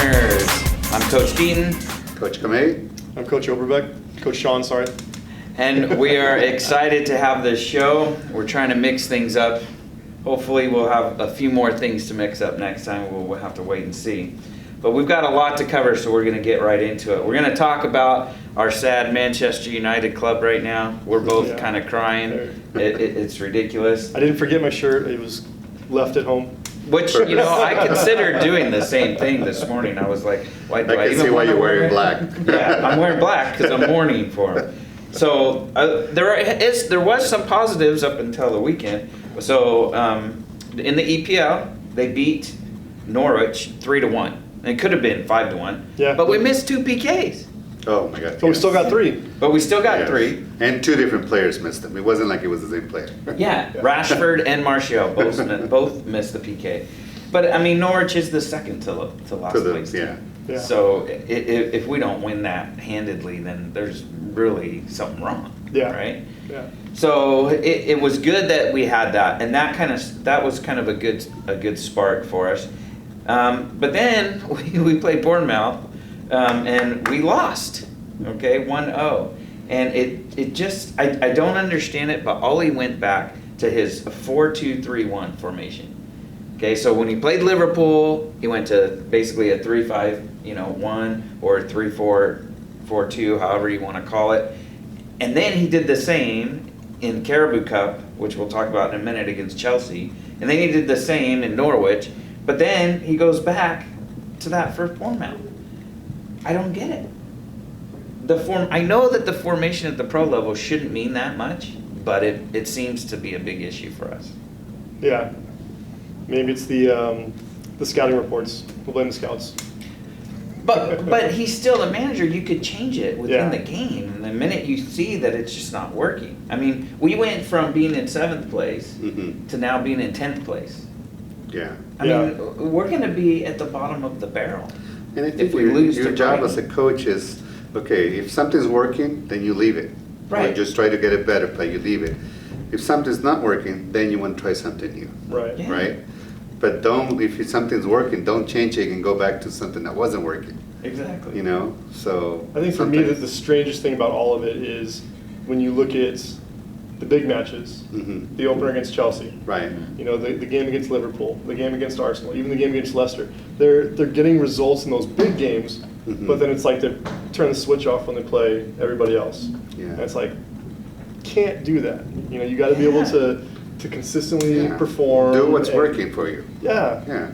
Listeners. I'm Coach Deaton. Coach Kamei. I'm Coach Oberbeck. Coach Sean, sorry. And we are excited to have this show. We're trying to mix things up. Hopefully we'll have a few more things to mix up next time. We'll have to wait and see. But we've got a lot to cover, so we're going to get right into it. We're going to talk about our sad Manchester United club right now. We're both kind of crying. It's ridiculous. I didn't forget my shirt. It was left at home. Which, you know, I considered doing the same thing this morning. I was like, why do I can even see why wanna you're wear wearing it? black. Yeah, I'm wearing black because I'm mourning for him. So there was some positives up until the weekend. So in the EPL, they beat Norwich 3-1. It could have been 5-1. Yeah. But we missed 2 PKs. Oh my God. But we still got 3. But we still got Yes. 3. And 2 different players missed them. It wasn't like it was the same player. Yeah, Rashford and Martial both missed the PK. But I mean, Norwich is the second to last place. Yeah. Yeah. So if we don't win that handedly, then there's really something wrong. Yeah. Right. Yeah. So it was good that we had that, and that was kind of a good spark for us. But then we played Bournemouth, and we lost. Okay, 1-0, and it just I don't understand it. But Ollie went back to his 4-2-3-1 formation. Okay, so when he played Liverpool, he went to basically a 3-5-1 or 3-4-4-2, however you want to call it. And then he did the same in Carabao Cup, which we'll talk about in a minute, against Chelsea. And then he did the same in Norwich. But then he goes back to that first format. I don't get it. I know that the formation at the pro level shouldn't mean that much, but it seems to be a big issue for us. Yeah. Maybe it's the scouting reports. We'll blame the scouts. But he's still the manager. You could change it within Yeah. the game. And the minute you see that it's just not working. I mean, we went from being in 7th place to now being in 10th place. Yeah. I mean, we're going to be at the bottom of the barrel. And I think If we lose your to job Brighton. as a coach is, okay, if something's working, then you leave it. Right. Or just try to get it better, but you leave it. If something's not working, then you want to try something new. Right. Yeah. Right? But if something's working, don't change it and go back to something that wasn't working. Exactly. You know? So I think for me, sometimes- the strangest thing about all of it is when you look at the big matches, the opener against Chelsea, Right. you know, the game against Liverpool, the game against Arsenal, even the game against Leicester. They're getting results in those big games, but then it's like they turn the switch off when they play everybody else. Yeah. And it's like, can't do that. You know, you got to be able to consistently Yeah. perform. Do what's and- working for you. Yeah. Yeah.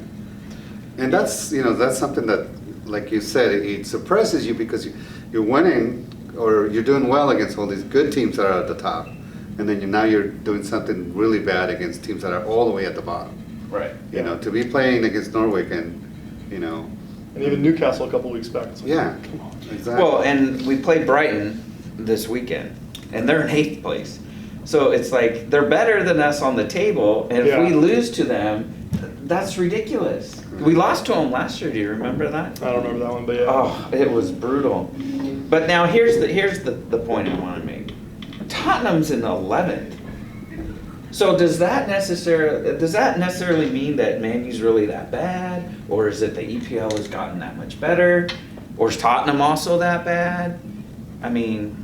And that's something that, like you said, it suppresses you because you're winning or you're doing well against all these good teams that are at the top. And then now you're doing something really bad against teams that are all the way at the bottom. Right. You know, to be playing against Norwich and, And even Newcastle a couple weeks back. It's like, yeah, come on. exactly. Well, and we played Brighton this weekend, and they're in 8th place. So it's like they're better than us on the table, and if we Yeah. lose to them, that's ridiculous. We lost to them last year. Do you remember that? I don't remember that one, but yeah. Oh, it was brutal. But now here's the point I want to make. Tottenham's in 11th. So does that necessarily mean that Man U's really that bad, or is it the EPL has gotten that much better, or is Tottenham also that bad? I mean,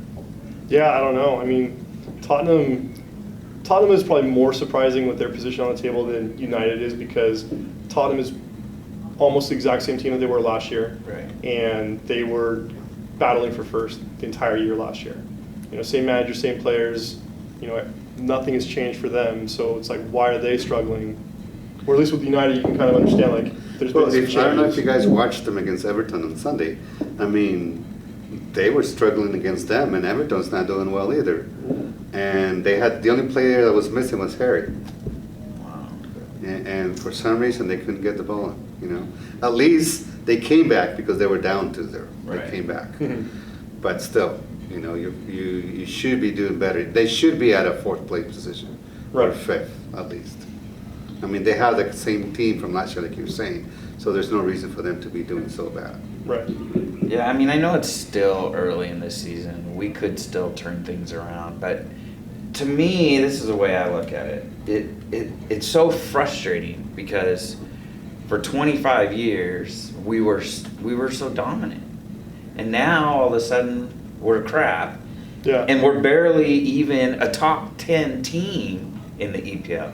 Yeah, I don't know. I mean, Tottenham is probably more surprising with their position on the table than United is because Tottenham is almost the exact same team that they were last year. Right. And they were battling for first the entire year last year. You know, same manager, same players, you know, nothing has changed for them. So it's like, why are they struggling? Or at least with United, you can kind of understand, like, there's been some changes. I don't know if you guys watched them against Everton on Sunday. I mean, they were struggling against them, and Everton's not doing well either. And the only player that was missing was Harry. wow. And for some reason, they couldn't get the ball, At least they came back because they were down 2-0. Right. They came back. But still, you should be doing better. They should be at a 4th place position. Or Right. 5th, at least. I mean, they have the same team from last year, like you were saying. So there's no reason for them to be doing so bad. Right. Yeah, I mean, I know it's still early in this season. We could still turn things around, but to me, this is the way I look at it. It's so frustrating because for 25 years, we were so dominant. And now, all of a sudden, we're crap. Yeah. And we're barely even a top 10 team in the EPL.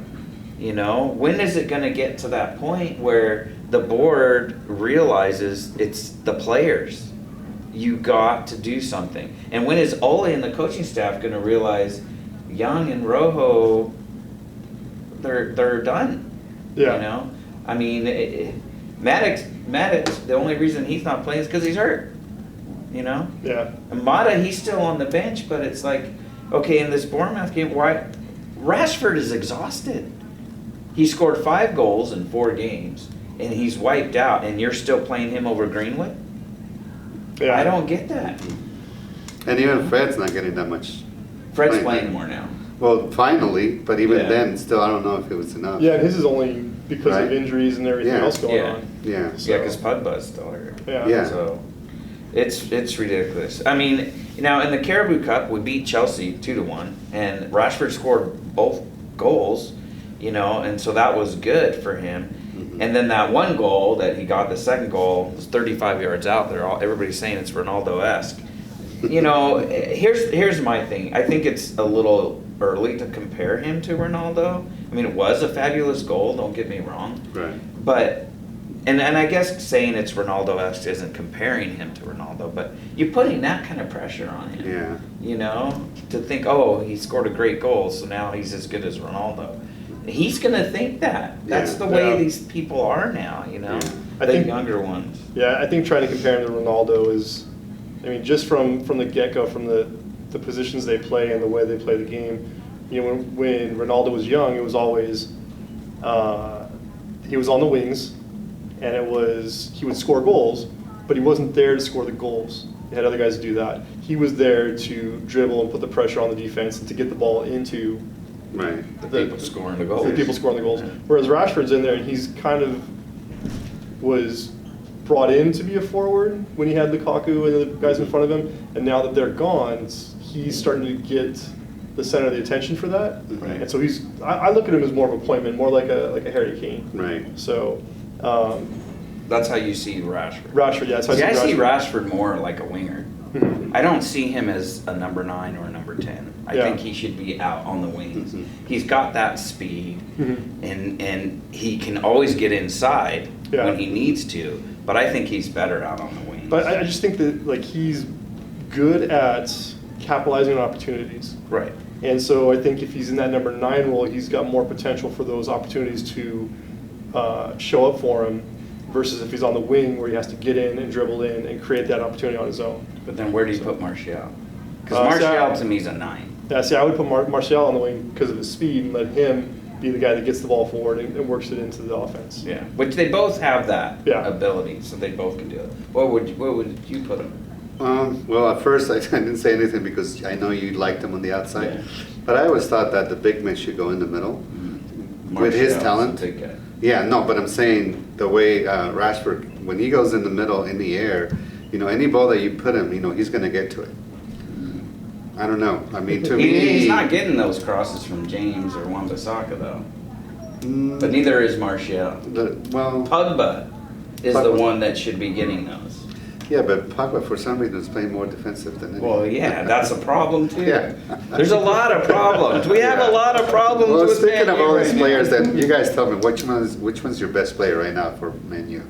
You know, when is it going to get to that point where the board realizes it's the players? You got to do something. And when is Ole and the coaching staff going to realize Young and Rojo, they're done? Yeah. You know, I mean, Maddox, the only reason he's not playing is because he's hurt. You know? Yeah. And Mata, he's still on the bench, but it's like, okay, in this Bournemouth game, why? Rashford is exhausted. He scored 5 goals in 4 games, and he's wiped out, and you're still playing him over Greenwood? Yeah. I don't get that. And even Fred's not getting that much. Fred's playing more now. Well, finally, but even Yeah. then, still, I don't know if it was enough. Yeah, and his is only because Right. of injuries and everything Yeah. else going Yeah. on. Yeah. So- Yeah, because Pogba's still hurt. Yeah. Yeah. So it's ridiculous. I mean, now in the Caribou Cup, we beat Chelsea 2-1, and Rashford scored both goals, you know, and so that was good for him. Mhm. And then that one goal that he got, the second goal, was 35 yards out there. Everybody's saying it's Ronaldo-esque. You know, here's my thing. I think it's a little early to compare him to Ronaldo. I mean, it was a fabulous goal, don't get me wrong. Right. But, and I guess saying it's Ronaldo-esque isn't comparing him to Ronaldo, but you're putting that kind of pressure on him. Yeah. You know, to think, oh, he scored a great goal, so now he's as good as Ronaldo. He's going to think that. That's Yeah. the way Yeah. these people are now, you know, Yeah. I the think- younger ones. Yeah, I think trying to compare him to Ronaldo is, I mean, just from the get-go, from the positions they play and the way they play the game. You know, when Ronaldo was young, it was always, he was on the wings, and he would score goals, but he wasn't there to score the goals. He had other guys to do that. He was there to dribble and put the pressure on the defense and to get the ball into Right. The people scoring the goals. the people scoring the goals. Whereas Rashford's in there, and he's kind of was brought in to be a forward when he had Lukaku and the guys in front of him, and now that they're gone, he's starting to get the center of the attention for that. Right. And so I look at him as more of an appointment, more like a Harry Kane. Right. So That's how you see Rashford. Rashford, yeah, that's how See, I see Rashford. Rashford more like a winger. Mhm. I don't see him as a number 9 or a number 10. I Yeah. think he should be out on the wings. Mhm. He's got that speed, Mhm. and he can always get inside Yeah. when he needs to. But I think he's better out on the wings. But I just think that like he's good at capitalizing on opportunities. Right. And so I think if he's in that number 9 role, he's got more potential for those opportunities to show up for him versus if he's on the wing where he has to get in and dribble in and create that opportunity on his own. But then where do you put Martial? Because So Martial to me is a 9. Yeah, see, I would put Martial on the wing because of his speed and let him be the guy that gets the ball forward and works it into the offense. Yeah. Which they both have that Yeah. ability, so they both can do it. Where would you put him? Well, at first I didn't say anything because I know you liked him on the outside, Yeah. but I always thought that the big man should go in the middle. With his Martial's talent. a big guy. Yeah, no, but I'm saying the way Rashford, when he goes in the middle, in the air, you know, any ball that you put him, you know, he's going to get to it. I don't know. I mean, to me, He's not getting those crosses from James or Wan-Bissaka though. Mm, But neither is Martial. well, Pogba is the Pogba. one that should be getting those. yeah, but Pogba for some reason is playing more defensive than anyone. Well, yeah, that's a problem too. Yeah. There's a lot of problems. We have a lot of problems Well, with speaking Man of U all right these now. players, then you guys tell me which one's your best player right now for Man U?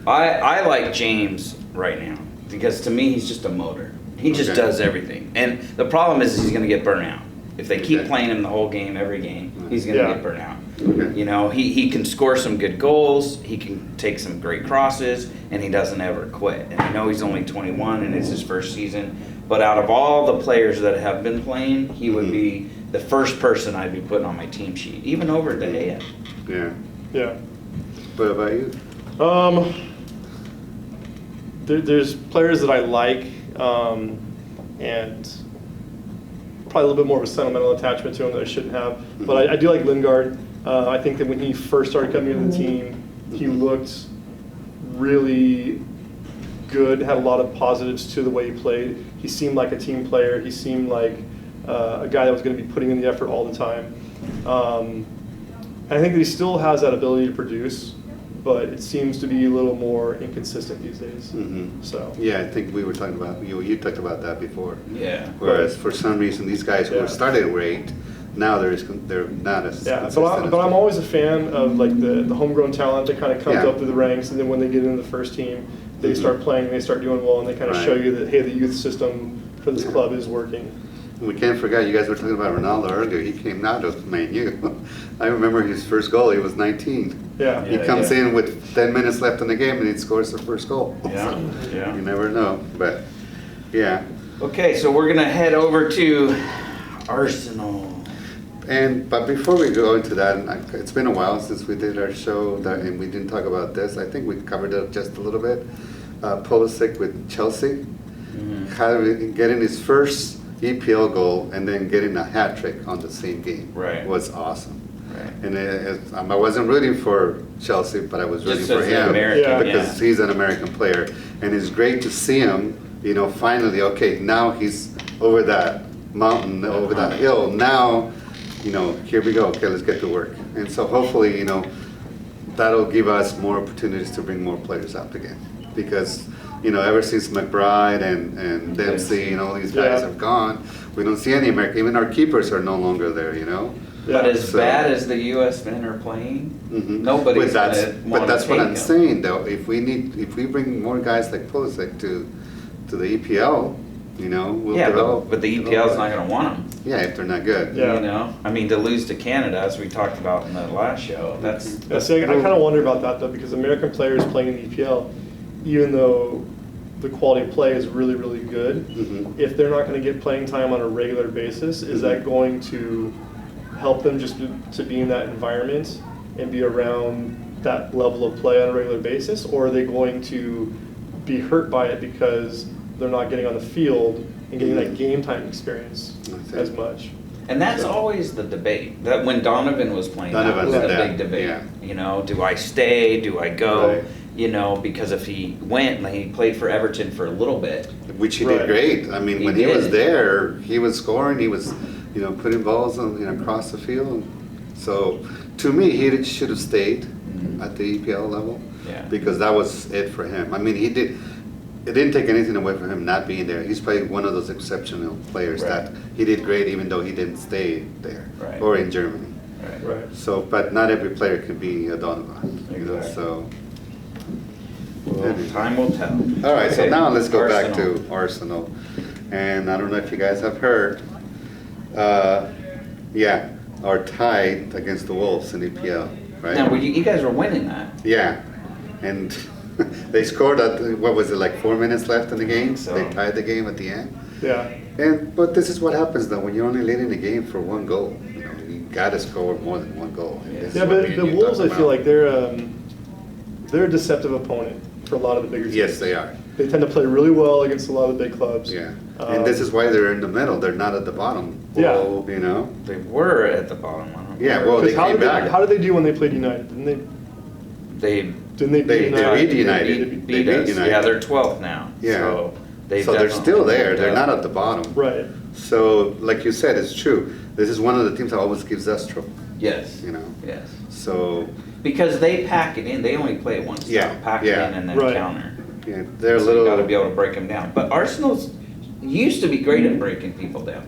I like James right now because to me he's just a motor. He just Okay. does everything. And the problem is he's going to get burnt out. If they keep Okay. playing him the whole game, every game, he's going to Yeah. get burnt out. Okay. You know, he can score some good goals, he can take some great crosses, and he doesn't ever quit. And I know he's only 21 and it's his first season, but out of all the players that have been playing, he would Mhm. be the first person I'd be putting on my team sheet, even over De Gea. Yeah. Yeah. What about you? There's players that I like, and probably a little bit more of a sentimental attachment to him that I shouldn't have. But I do like Lingard. I think that when he first started coming into the team, he looked really good, had a lot of positives to the way he played. He seemed like a team player. He seemed like a guy that was going to be putting in the effort all the time. And I think that he still has that ability to produce. but it seems to be a little more inconsistent these days. So Yeah, I think we were talking about, you talked about that before. Yeah. Whereas for some reason, these guys who Yeah. started great, now they're not as yeah, consistent. but I'm always a fan of like the homegrown talent that kind of comes Yeah. up through the ranks, and then when they get into the first team, they start playing, they start doing well, and they kind of Right. show you that, hey, the youth system for this club is working. We can't forget, you guys were talking about Ronaldo earlier. He came out of Man U. I remember his first goal, he was 19. Yeah. He comes in with 10 minutes left in the game and he scores the first goal. Yeah, So, yeah. you never know, but yeah. Okay, so we're gonna head over to Arsenal. But before we go into that, and it's been a while since we did our show, and we didn't talk about this. I think we covered it just a little bit. Pulisic with Chelsea, getting his first EPL goal and then getting a hat trick on the same game was awesome. Right. And I wasn't rooting for Chelsea, but I was rooting Just for as an him American, because he's an American player, and it's great to see him. Finally, okay, now he's over that mountain, over that hill. Now, here we go. Okay, let's get to work. And so hopefully, that'll give us more opportunities to bring more players up again. Because, ever since McBride and Dempsey and all these guys have gone, we don't see any American. Even our keepers are no longer there, But as So- bad as the U.S. men are playing, Mhm. nobody's But gonna But wanna that's what take I'm them. saying, though. If we bring more guys like Pulisic to the EPL, we'll Yeah, develop. but the EPL's not gonna want them. Yeah, if they're not good. Yeah. I mean, to lose to Canada, as we talked about in the last show, that's Yeah, see, I kind of wonder about that though, because American players playing in the EPL, even though the quality of play is really, really good, if they're not going to get playing time on a regular basis, is that going to help them just to be in that environment and be around that level of play on a regular basis, or are they going to be hurt by it because they're not getting on the field and getting that game time experience as much? And that's always the debate. That when Donovan was playing, that was the big debate. Yeah. Do I stay? Do I go? Right. Because if he went and he played for Everton for a little bit, Which he did great. I mean, He when he was did. there, he was scoring. He was, putting balls on, across the field. So, to me, he should have stayed at the EPL level. Yeah. Because that was it for him. I mean, it didn't take anything away from him not being there. He's probably one of those exceptional players Right. that he did great even though he didn't stay there Right. or in Germany. Right. So, but not every player can be a Donovan, Exactly. so. well, time will tell. All right, so Okay, now let's go back Arsenal. to Arsenal. And I don't know if you guys have heard, are tied against the Wolves in EPL, right? Now, you guys were winning that. Yeah, and they scored at, what was it, like 4 minutes left in the game? So. They tied the game at the end. Yeah. But this is what happens though, when you're only leading the game for one goal. You gotta score more than one goal. And this is Yeah, what but me and the you Wolves, talked I feel about. like they're a deceptive opponent for a lot of the bigger teams. Yes, they are. They tend to play really well against a lot of the big clubs. Yeah, and this is why they're in the middle. They're not at the bottom. Yeah. They were at the bottom. I don't Yeah, know. well, they 'Cause came back. how did they do when they played United? Didn't They they They beat United? beat United. beat They beat us. United. Yeah, they're 12th now. Yeah. So they've So they're definitely still there. moved They're up. not at the bottom. Right. So, like you said, it's true. This is one of the teams that always gives us trouble. Yes. Yes. So, Because they pack it in. They only play it once. Yeah, Pack yeah. it in and then Right. counter. yeah, they're a So you got to be little. able to break them down. But Arsenal's used to be great at breaking people down.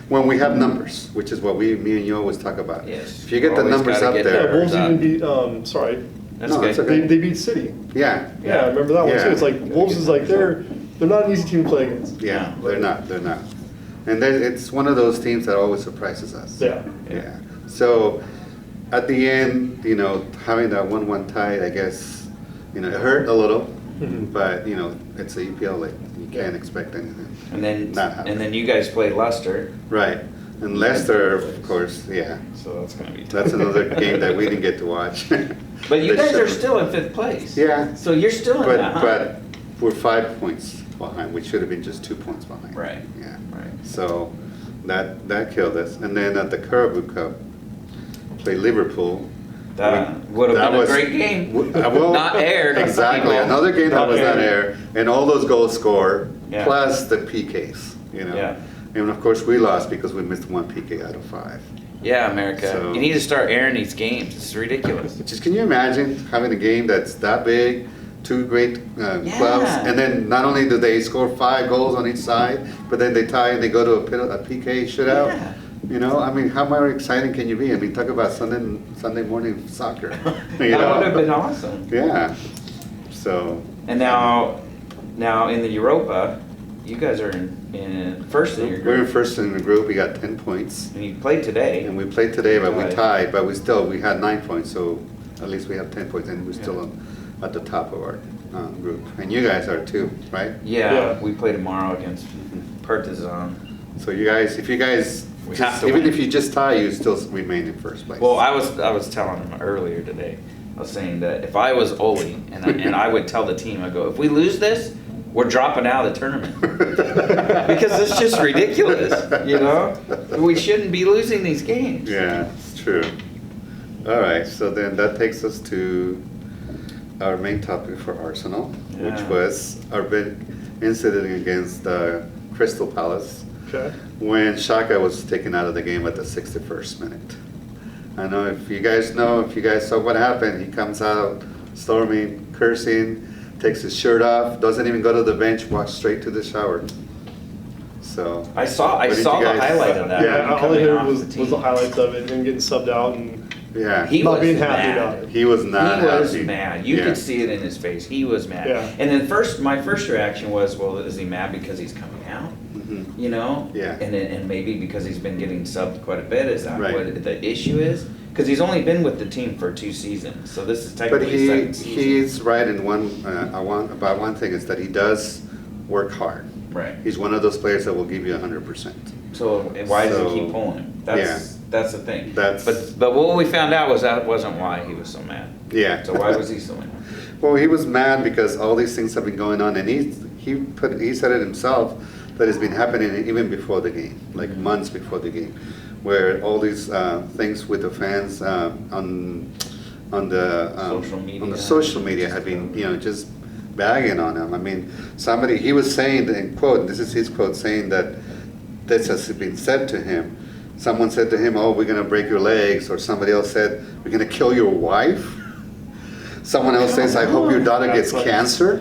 When we have numbers, which is what me and you always talk about. Yes. If you get the Always numbers gotta up get Yeah, there, Wolves that. even beat, sorry, That's No, okay. it's okay. they beat City. yeah, Yeah, I remember that one Yeah. too. It's like, Wolves is like, they're not an easy team to play against. yeah, they're not. And it's one of those teams that always surprises us. Yeah. Yeah. So at the end, having that 1-1 tie, I guess, it hurt a little, but it's the EPL. Like you can't expect anything. And then Not happen. and then you guys play Leicester. Right. And Leicester, of course, yeah. So that's going to be tough. That's another game that we didn't get to watch. But you They guys are should've. still in 5th place. Yeah. So you're still in that, huh? But we're 5 points behind. We should have been just 2 points behind. Right. Yeah. Right. So that killed us. And then at the Carabao Cup, play Liverpool. That would have That been was- a great game. Well, Not aired. Exactly. people. Another game that Not was not aired. aired, and all those goals scored, Yeah. plus the PKs. Yeah. And of course, we lost because we missed 1 PK out of 5. Yeah, America. So- You need to start airing these games. It's ridiculous. Just can you imagine having a game that's that big, two great clubs, and then not only do they score 5 goals on each side, but then they tie and they go to a PK shootout. Yeah. You know, I mean, how more exciting can you be? I mean, talk about Sunday morning soccer. You That know? would have been awesome. Yeah. So. And now in the Europa, you guys are in first in your We're in group, first in the group. We got 10 points, and you played today. and we played today, but we Tied. tied. But we had 9 points, so at least we have 10 points, and we're still at the top of our group. And you guys are too, right? Yeah, Yeah. we play tomorrow against Partizan. So you guys, if you guys, We have to even win. if you just tie, you still remain in first place. Well, I was telling him earlier today. I was saying that if I was Ole, and I would tell the team, I go, if we lose this, we're dropping out of the tournament because it's just ridiculous. You know, we shouldn't be losing these games. Yeah, it's true. All right, so then that takes us to our main topic for Arsenal, which Yeah. was our big incident against Crystal Palace Okay. when Xhaka was taken out of the game at the 61st minute. I know if you guys saw what happened, he comes out storming, cursing, takes his shirt off, doesn't even go to the bench, walks straight to the shower. So. I saw What did the you guys- highlight of that. Yeah, him all I coming heard off was the the team. highlights of it and getting subbed out and Yeah, He not was being happy mad. about it. he was not He was happy. mad. You Yeah. could see it in his face. He was mad. Yeah. And then my first reaction was, well, is he mad because he's coming out? Mhm. You know? Yeah. And maybe because he's been getting subbed quite a bit. Is that Right. what the issue is? Because he's only been with the team for 2 seasons, so this is But technically his second season. he's right in about one thing is that he does work hard. Right. He's one of those players that will give you 100%. So why does So, he keep pulling him? That's the thing. That's- But what we found out was that wasn't why he was so mad. Yeah. So why was he so mad? Well, he was mad because all these things have been going on, and he said it himself that it's been happening even before the game, like months before the game, where all these things with the fans on the Social media. on the social media have been just bagging on him. I mean, he was saying, and quote, this is his quote, saying that this has been said to him. Someone said to him, "Oh, we're gonna break your legs," or somebody else said, "We're gonna kill your wife." Someone else says, "I hope your daughter gets That's like- cancer."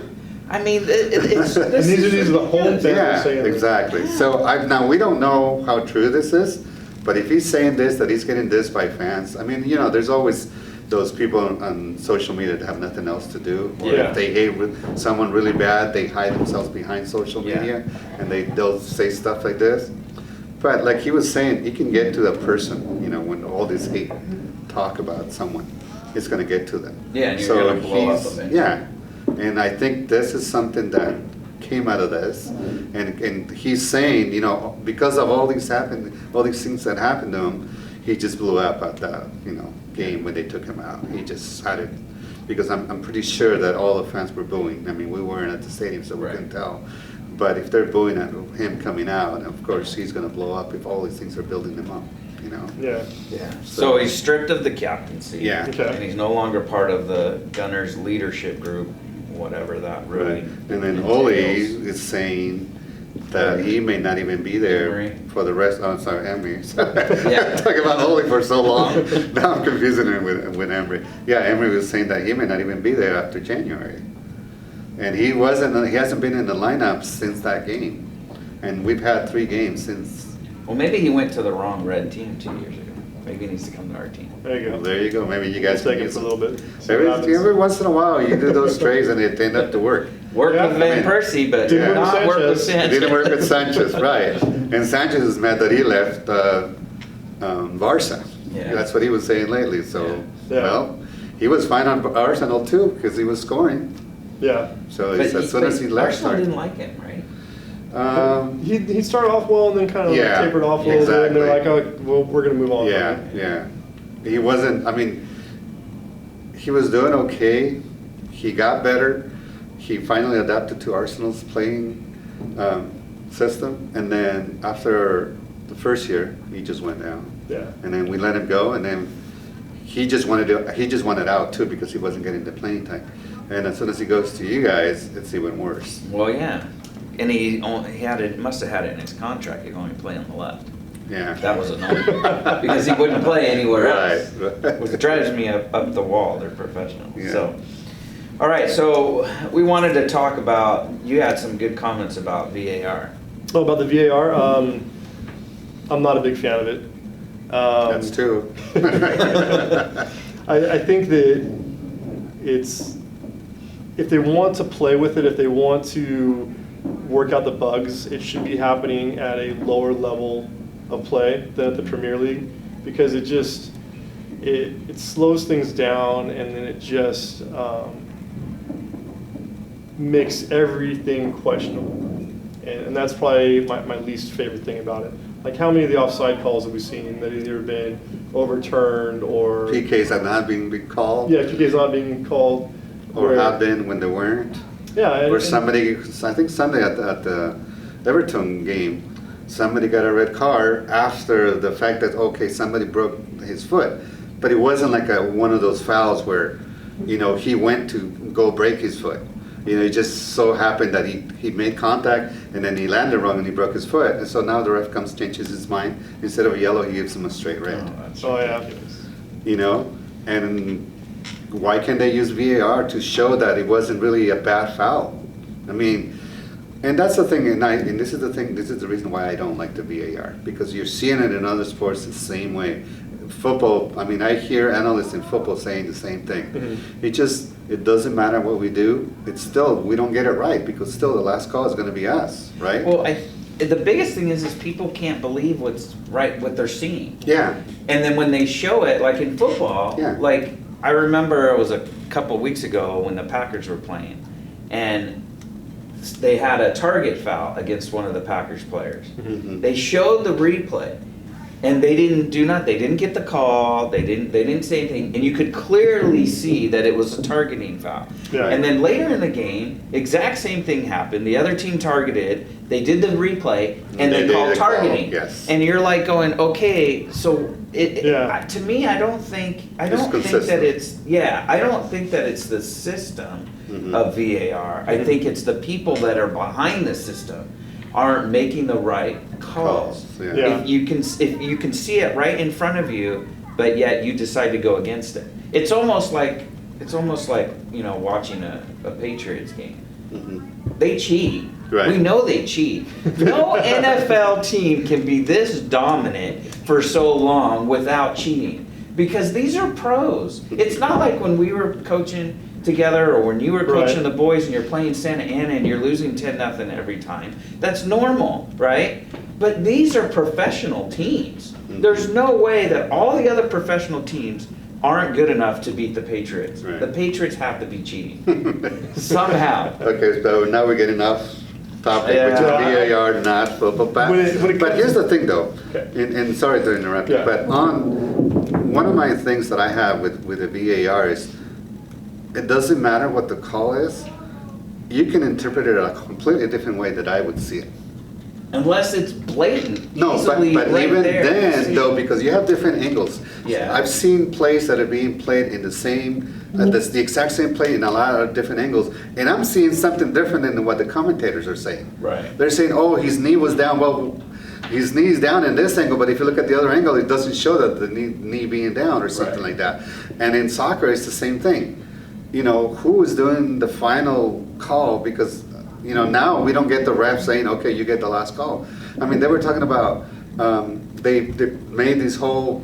I mean, it's And these are the home fans Yeah, saying this. exactly. So now we don't know how true this is, but if he's saying this, that he's getting this by fans, I mean, there's always those people on social media that have nothing else to do. Or Yeah. if they hate someone really bad, they hide themselves behind social Yeah. media and they'll say stuff like this. But like he was saying, it can get to the person, when all this hate talk about someone, it's gonna get to them. Yeah, and you're So gonna blow up he's- eventually. Yeah, and I think this is something that came out of this, and he's saying, because of all these things that happened to him, he just blew up at that, game when they took him out. He just had it, because I'm pretty sure that all the fans were booing. I mean, we weren't at the stadium, so we Right. couldn't tell. But if they're booing at him coming out, of course, he's gonna blow up if all these things are building him up, Yeah. Yeah. So he's stripped of the captaincy. Yeah. Okay. And he's no longer part of the Gunners leadership group, whatever that really. Right. And then Ole entails. is saying that he may not even be there Emery. for the rest. Oh, sorry, Emery. Yeah. Talking about Ole for so long. Now I'm confusing him with Emery. Yeah, Emery was saying that he may not even be there after January. And he hasn't been in the lineup since that game. And we've had 3 games since. Well, maybe he went to the wrong red team 2 years ago. Maybe he needs to come to our team. There you Well, go. there you go. Maybe you guys Take can it use for a little bit. See Every, what happens. every once in a while, you do those trades and it end up to work. Work Yeah, with I Van mean, Persie, but didn't work not with work with Sanchez. Sanchez. Didn't work with Sanchez, right. And Sanchez is mad that he left Barca. Yeah. That's what he was saying lately, so, Yeah. well, he was fine on Arsenal too, because he was scoring. Yeah. So But as soon as he left, Arsenal didn't like him, right? He started off well and then kind of Yeah, tapered off a little bit, and they're like, exactly. "Oh, well, we're gonna move on." yeah, yeah. He wasn't, he was doing okay. He got better. He finally adapted to Arsenal's playing system. And then after the first year, he just went down. Yeah. And then we let him go, and then he just wanted out too because he wasn't getting the playing time. And as soon as he goes to you guys, it's even worse. Well, yeah. And he must have had it in his contract. He could only play on the left. Yeah. That was annoying, because he wouldn't play anywhere else. Right. Which drives me up the wall, they're professionals, Yeah. so. All right, so we wanted to talk about, you had some good comments about VAR. Oh, about the VAR, I'm not a big fan of it. That's true. I think that it's, if they want to play with it, if they want to work out the bugs, it should be happening at a lower level of play than at the Premier League, because it just, it slows things down, and then it just makes everything questionable. And that's probably my least favorite thing about it. Like, how many of the offside calls have we seen that either been overturned or PKs are not being called. yeah, PKs not being called, Or where- have been when they weren't. yeah, Or somebody, I think Sunday at the Everton game, somebody got a red card after the fact that, okay, somebody broke his foot. But it wasn't like one of those fouls where, he went to go break his foot. It just so happened that he made contact and then he landed wrong and he broke his foot. And so now the ref changes his mind. Instead of a yellow, he gives him a straight red. Oh, yeah. And why can't they use VAR to show that it wasn't really a bad foul? I mean, and that's the thing, and this is the reason why I don't like the VAR, because you're seeing it in other sports the same way. Football, I mean, I hear analysts in football saying the same thing. Mm-hmm. It doesn't matter what we do, it's still, we don't get it right, because still the last call is gonna be us, right? Well, the biggest thing is people can't believe what's right, what they're seeing. Yeah, And then when they show it, like in football, Yeah. like I remember it was a couple weeks ago when the Packers were playing, and they had a target foul against one of the Packers players. Mhm. They showed the replay, and they didn't They didn't get the call. They didn't say anything, and you could clearly see that it was a targeting foul. Yeah. And then later in the game, exact same thing happened. The other team targeted. They did the replay, and They they did called the call, targeting. yes. And you're like going, okay, so Yeah. to me, I don't think that consistent. I don't think that it's the system Mhm. of VAR. I think it's the people that are behind the system aren't making the right calls. Yeah. Yeah. If you can see it right in front of you, but yet you decide to go against it. It's almost like watching a Patriots game. Mhm. They cheat. Right. We know they cheat. No NFL team can be this dominant for so long without cheating, because these are pros. It's not like when we were coaching together, or when you were coaching Right. the boys and you're playing Santa Ana and you're losing 10-0 every time. That's normal, right? But these are professional teams. There's no way that all the other professional teams aren't good enough to beat the Patriots. Right. The Patriots have to be cheating somehow. Okay, so now we're getting off topic, which is Yeah. VAR, not football. But, When it but comes- here's the thing, though, Okay. and sorry to interrupt you, Yeah. but one of my things that I have with the VAR is, it doesn't matter what the call is, you can interpret it a completely different way that I would see it. Unless it's blatant, No, easily but right even there. then, though, because you have different angles. Yeah. I've seen plays that are being played in the same, that's the exact same play in a lot of different angles, and I'm seeing something different than what the commentators are saying. Right. They're saying, oh, his knee was down. Well, his knee's down in this angle, but if you look at the other angle, it doesn't show that the knee being down or something Right. like that. And in soccer, it's the same thing. Who is doing the final call? Because, now we don't get the ref saying, okay, you get the last call. I mean, they were talking about, they made this whole,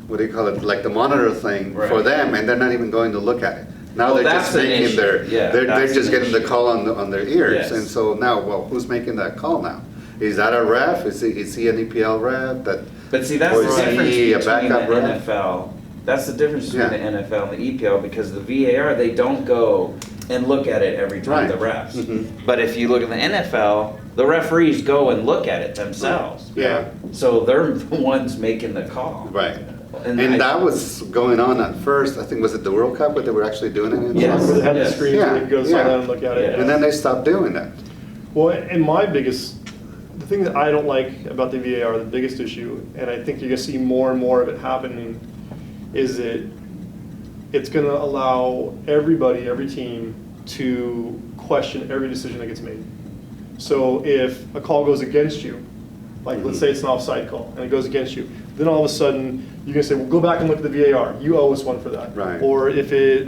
what do you call it, like the monitor thing for Right. them, and they're not even going to look at it. Now Well, they're that's just an making issue. their, Yeah, they're that's just an getting the issue. call on their ears. Yes. And so now, well, who's making that call now? Is that a ref? Is he an EPL ref? But see, that's Or the is difference he a between the backup ref? NFL. That's the difference between Yeah. the NFL and the EPL, because the VAR, they don't go and look at it every time, the Right. refs. Mhm. But if you look at the NFL, the referees go and look at it themselves. Yeah. So they're the ones making the call. Right. And And I- that was going on at first, I think, was it the World Cup where they were actually doing it in Yes. soccer? Where they had the Yes. screens Yeah, and you go sign yeah. down and look at it. Yeah. And then they stopped doing that. Well, and the thing that I don't like about the VAR, the biggest issue, and I think you're gonna see more and more of it happening, is that it's gonna allow everybody, every team, to question every decision that gets made. So if a call goes against you, like let's say it's an offside call and it goes against you, then all of a sudden you're gonna say, well, go back and look at the VAR. You owe us one for that. Right. Or if it,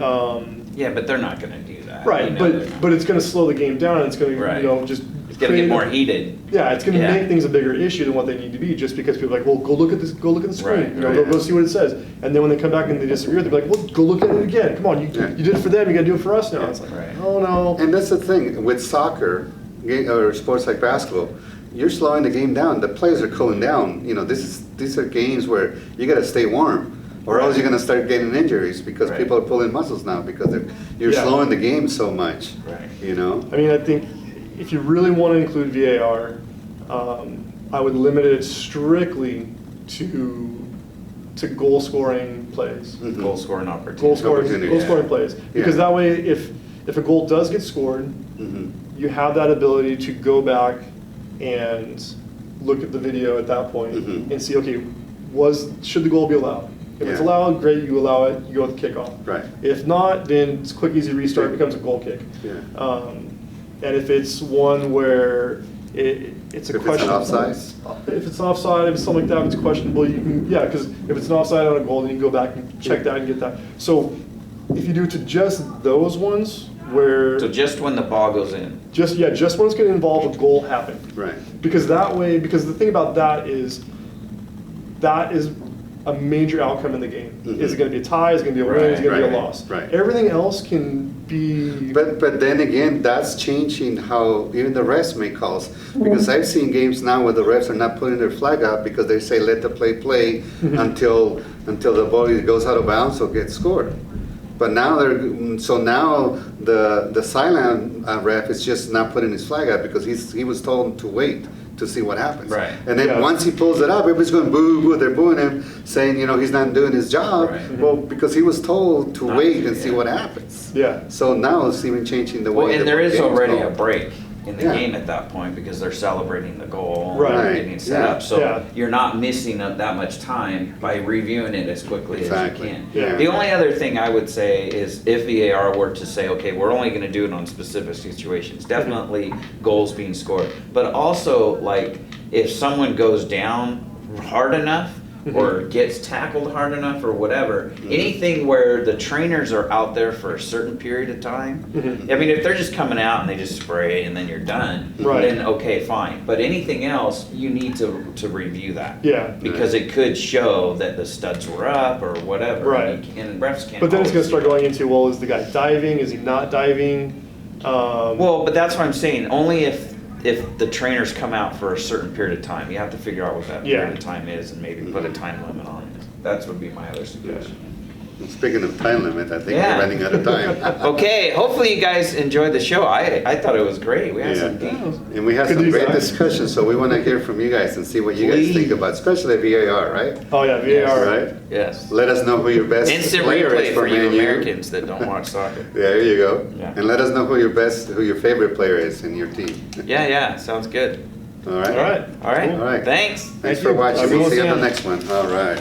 Yeah, but they're not gonna do that. right, You know, they're but it's gonna slow the game down and it's gonna, Right. you know, just. It's gonna get more heated. Yeah, it's gonna Yeah. make things a bigger issue than what they need to be, just because people are like, well, go look at this, go look at the screen, Right, you know, right. go see what it says. And then when they come back and they disagree, they're like, well, go look at it again. Come on, you did it for them, you gotta do it for us now. Yeah. It's like, Right. oh no. And that's the thing, with soccer, or sports like basketball, you're slowing the game down, the players are cooling down. You know, these are games where you gotta stay warm, or else you're gonna start getting injuries, because Right. people are pulling muscles now, because you're Yeah. slowing the game so much, Right. you know? I mean, I think if you really want to include VAR, I would limit it strictly to goal scoring plays. Mhm. Goal scoring opportunity. Opportunity, Goal yeah. scoring plays. Because Yeah. that way, if a goal does get scored, Mhm. you have that ability to go back and look at the video at that point Mhm. and see, okay, should the goal be allowed? If it's Yeah. allowed, great, you allow it, you go with the kickoff. Right. If not, then it's a quick, easy restart, Yeah. becomes a goal kick. Yeah. And if it's one where it's a If it's an question. offside? If it's an offside, if it's something like that, if it's questionable, you can, yeah, because if it's an offside on a goal, then you can go back and check that and get that. So if you do it to just those ones where, So just when the ball goes in. just when it's going to involve a goal happen. Right. Because that way, because the thing about that is a major outcome in the game. Mhm. Is it going to be a tie? Is it going to be a win? Is it going to be a Right, loss? right. Everything else can be. But then again, that's changing how even the refs make calls. Because I've seen games now where the refs are not putting their flag out because they say let the play until the ball either goes out of bounds or gets scored. But now now the silent ref is just not putting his flag out because he was told to wait to see what happens. Right. And then Yeah. once he pulls it up, everybody's going boo boo. They're booing him, saying he's not doing his job. Right. Well, because he was told to Not wait to, and see yeah. what happens. Yeah. So now it's even changing the way. Well, and the there is game's already a called. break in the Yeah. game at that point because they're celebrating the goal. Right. And getting set Yeah. up. So Yeah. you're not missing up that much time by reviewing it as quickly Exactly. as you can. Yeah. The only other thing I would say is if VAR were to say, okay, we're only gonna do it on specific situations, definitely goals being scored. But also, like, if someone goes down hard enough or gets tackled hard enough or whatever, anything where the trainers are out there for a certain period of time, I mean, if they're just coming out and they just spray and then you're done, Right. then okay, fine. But anything else, you need to review that. Yeah. Because it could show that the studs were up or whatever. Right. And refs can't. But then it's going to always start do going that. into, well, is the guy diving? Is he not diving? Well, but that's what I'm saying. Only if the trainers come out for a certain period of time, you have to figure out what that Yeah. period of time is and maybe put a time limit on it. That would be my other suggestion. Speaking of time limit, I think Yeah. we're running out of time. Okay, hopefully you guys enjoyed the show. I thought it was great. We had some Yeah. games. And we had Could some do great that. discussions, so we want to hear from you guys and see what you guys Please. think about, especially VAR, right? Oh, yeah, VAR. Right? Yes. Let us know who your best Instant player replay is for you Man U. Americans that don't watch soccer. There you go. Yeah. And let us know who your favorite player is in your team. Yeah, sounds good. All right? All right. All right. All right. Thanks. Thanks Thank for you. watching. I We'll will see you see on the you. next one. All right.